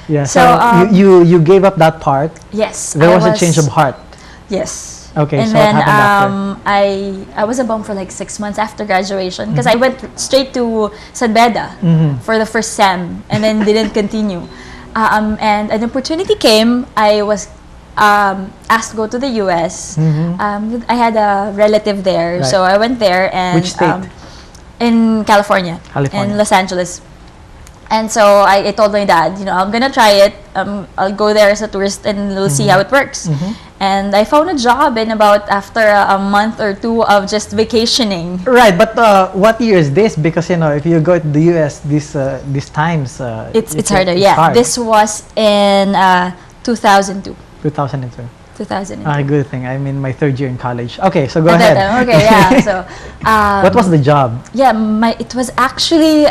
Yeah. So, So you gave up that part. yes, There was a change of heart. Yes. Okay. And So then what happened after? I was a bum for like 6 months after graduation because I went straight to San Beda for the first sem and then didn't continue. And an opportunity came. I was asked to go to the US. I had a relative there, Right. so I went there. And Which state? In California, California. in Los Angeles. And so I told my dad, I'm gonna try it. I'll go there as a tourist and we'll see how it works. And I found a job in about after a month or two of just vacationing. Right, but what year is this? Because if you go to the US, these times It's harder. Yeah, hard. this was in 2002. 2002. 2002. Good thing. I'm in my third year in college. Okay, so go At that ahead. time, okay, yeah. So What was the job? Yeah, it was actually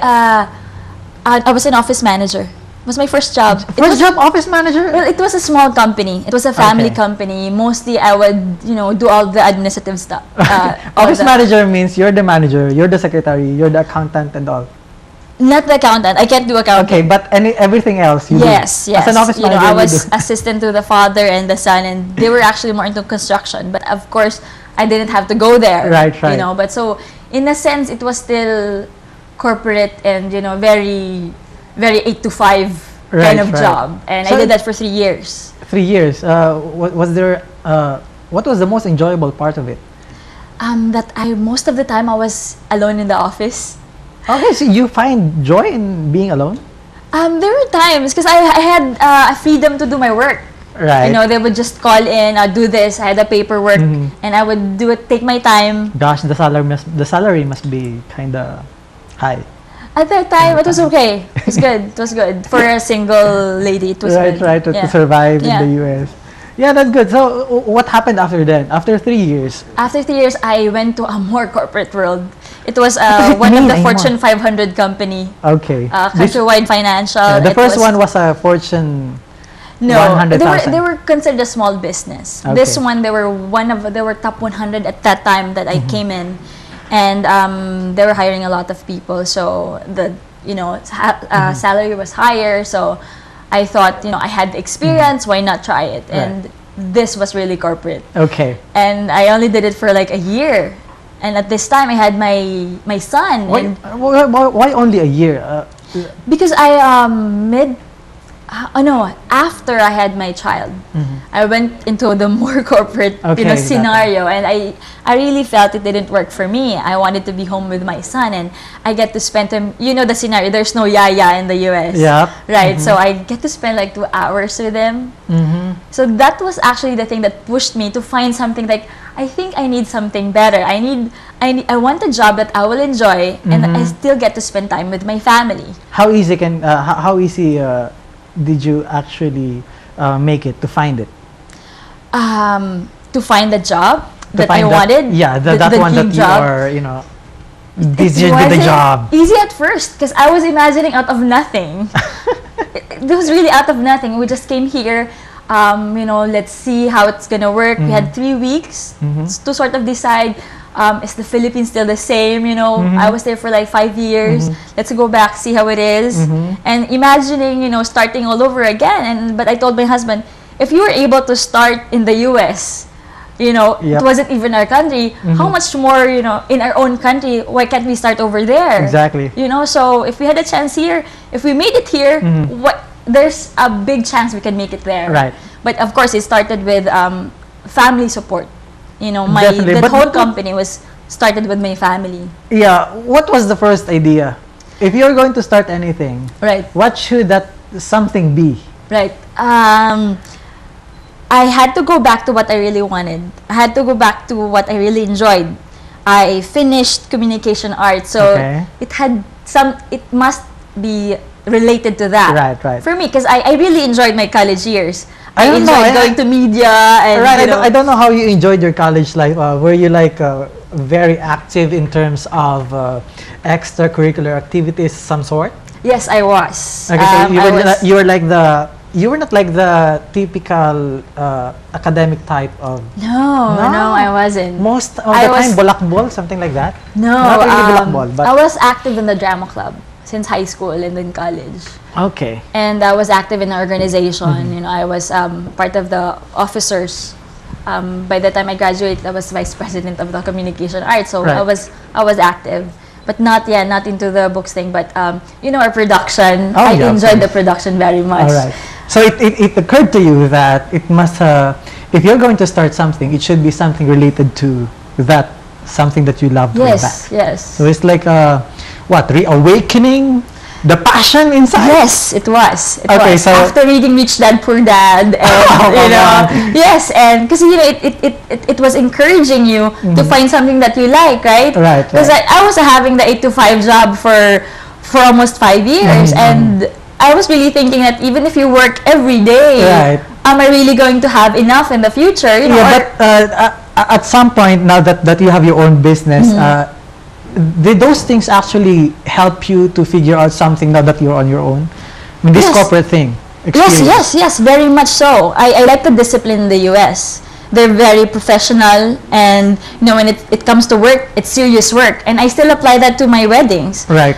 I was an office manager. It was my first job. First job, office manager? Well, it was a small company. It was a family Okay. company. Mostly, I would, do all the administrative stuff. Office manager means you're the manager, you're the secretary, you're the accountant and all. Not the accountant. I can't do accounting. Okay, but everything else you Yes, do. yes. As an office manager, I you was do. assistant to the father and the son, and they were actually more into construction. But of course, I didn't have to go there. Right. But so in a sense, it was still corporate and very, very 8 to 5 kind of job, and So I did that for 3 years. 3 years. Was there? What was the most enjoyable part of it? That most of the time I was alone in the office. Okay, so you find joy in being alone? There were times because I had a freedom to do my work. Right. They would just call in, do this. I had the paperwork, and I would do it, take my time. Gosh, the salary must be kind of high. At that time, it was okay. It was good. It was good for a single lady. It was good. Right. To Yeah. survive Yeah. in the US. Yeah, that's good. So, what happened after then? After 3 years? After 3 years, I went to a more corporate world. It was does it one of mean the anymore? Fortune 500 company, Okay. countrywide financial. The It first one was a Fortune. No, 100,000. they were considered a small business. Okay. This one, they were top 100 at that time that I came in, and they were hiring a lot of people. So the salary was higher. So I thought I had the experience. Why not try it? And this was really corporate. Okay. And I only did it for like a year. And at this time, I had my son. And Why only a year? because after I had my child, I went into the more corporate scenario, and I really felt it didn't work for me. I wanted to be home with my son, and I get to spend time. The scenario. There's no yaya in the US. Yeah. Right. So I get to spend like 2 hours with him. So that was actually the thing that pushed me to find something like, I think I need something better. I want a job that I will enjoy, and I still get to spend time with my family. How easy did you actually make it to find it? To find the job that I find wanted. Yeah, that the one that dream you job. are, It did the wasn't job. easy at first because I was imagining out of nothing. It was really out of nothing. We just came here. Let's see how it's gonna work. We had 3 weeks to sort of decide. Is the Philippines still the same? I was there for like 5 years. Let's go back, see how it is. And imagining, starting all over again. But I told my husband, if you were able to start in the US, it wasn't even our country. How much more, in our own country? Why can't we start over there? Exactly. So if we had a chance here, if we made it here, there's a big chance we can make it there. Right. But of course, it started with family support. Definitely, the but whole company was started with my family. Yeah. What was the first idea? If you're going to start anything, Right. what should that something be? Right. I had to go back to what I really wanted. I had to go back to what I really enjoyed. I finished communication arts, so it must be related to that. Right. For me, because I really enjoyed my college years. I don't know, enjoyed going to media and I don't know how you enjoyed your college life. Were you very active in terms of extracurricular activities, some sort? Yes, I was. Okay, so you were not like the typical academic type of. No, I wasn't. Most of the time, bulakbol, something like that. No, not really bulakbol, but I was active in the drama club. since high school and then college. Okay. And I was active in an organization. You know, I was part of the officers. By the time I graduated, I was vice president of the communication arts. So Right. I was active, but not into the books thing. But you know, our production. Oh, I yeah, of enjoyed the course. production very much. All right. So it occurred to you that it must, if you're going to start something, it should be something related to that, something that you love going back. Yes. So it's like reawakening the passion inside. Yes, it was. Okay, was. so- After reading Rich Dad Poor Dad, and you know, yes, and because you know, it was encouraging you to find something that you like, right? Right, Because right. I was having the 8 to 5 job for almost 5 years, and I was really thinking that even if you work every day, Right. am I really going to have enough in the future? You know, Yeah, but at some point, now that you have your own business, did those things actually help you to figure out something now that you're on your own? I mean, this Yes. corporate thing. Yes, very much so. I like the discipline in the US. They're very professional, and you know, when it comes to work, it's serious work. And I still apply that to my weddings. Right.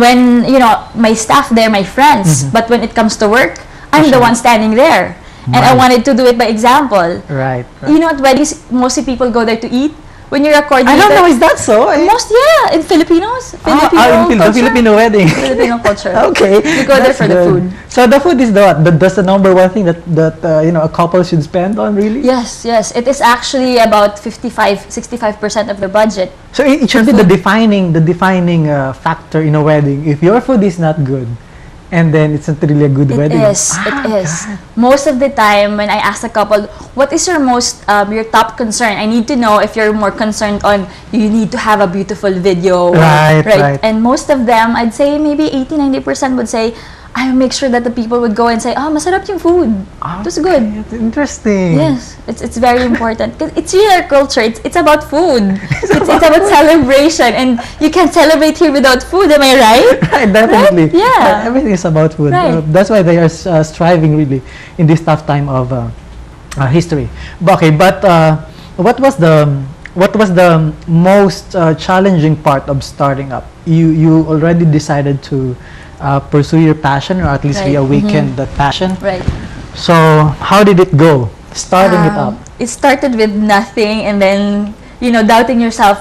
When, you know, my staff, they're my friends, but when it comes to work, I'm the one standing there. And I Right. wanted to do it by example. Right. You know, at weddings, mostly people go there to eat. When you're a coordinator, I don't know, is that so? in Filipinos, in the culture. Filipino wedding. Filipino culture. Okay. You go there That's for the good. food. So the food is that's the number one thing that you know, a couple should spend on, really? Yes. It is actually about 65% of the budget. So it should be the defining factor in a wedding. If your food is not good, and then it's not really a good wedding. It is. God. Most of the time, when I ask a couple, what is your your top concern? I need to know if you're more concerned on you need to have a beautiful video. Right. And most of them, I'd say maybe 80-90% would say, I make sure that the people would go and say, masarap yung food. It was good. It's interesting. Yes, it's very important because it's really our culture. It's about food. It's about celebration, and you can't celebrate here without food. Am I right? Right, definitely. Right? Yeah. Everything is about food. Right. That's why they are striving really in this tough time of history. Okay, but what was the most challenging part of starting up? You already decided to pursue your passion, or at least Right. reawaken that passion. Right. So how did it go? Starting it up. It started with nothing, and then you know, doubting yourself.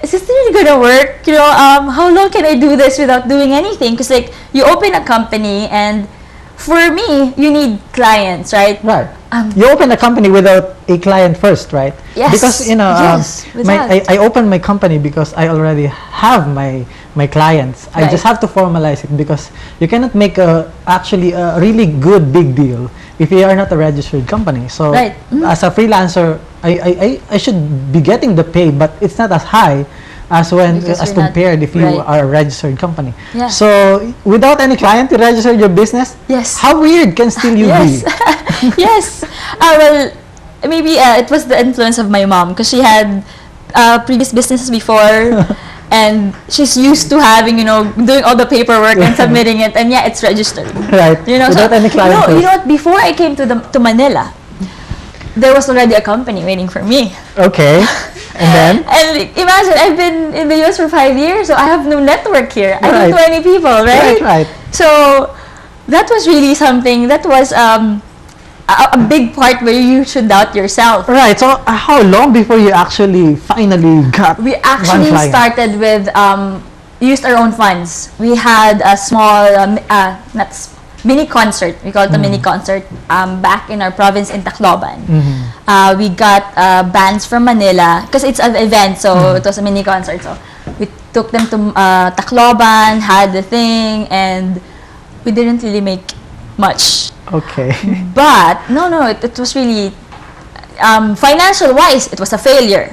Is this really gonna work? You know, how long can I do this without doing anything? Because like you open a company, and for me, you need clients, right? Right. You open a company without a client first, right? Yes. Because you know, Yes, without. I opened my company because I already have my clients. I Right. just have to formalize it, because you cannot make actually a really good big deal if you are not a registered company. So Right. as a freelancer, I should be getting the pay, but it's not as high as Because as you're not- compared if you right. are a registered company. Yeah. So without any client to register your business, Yes. how weird can still you Yes. be? Yes. Well, maybe it was the influence of my mom, because she had previous businesses before, and she's used to having, you know, doing all the paperwork and submitting it, and yeah, it's registered. Right. You know, Without any client you first. know what? Before I came to Manila, there was already a company waiting for me. Okay. And then? And imagine, I've been in the US for 5 years, so I have no network here. I Right. know 20 people, right? Right. So that was really something that was a big part where you should doubt yourself. Right. So how long before you actually finally got We one actually client? started with used our own funds. We had a small mini concert. We call it a mini concert back in our province in Tacloban. We got bands from Manila because it's an event, so it was a mini concert. So we took them to Tacloban, had the thing, and we didn't really make much. Okay. But no, it was really financial wise, it was a failure.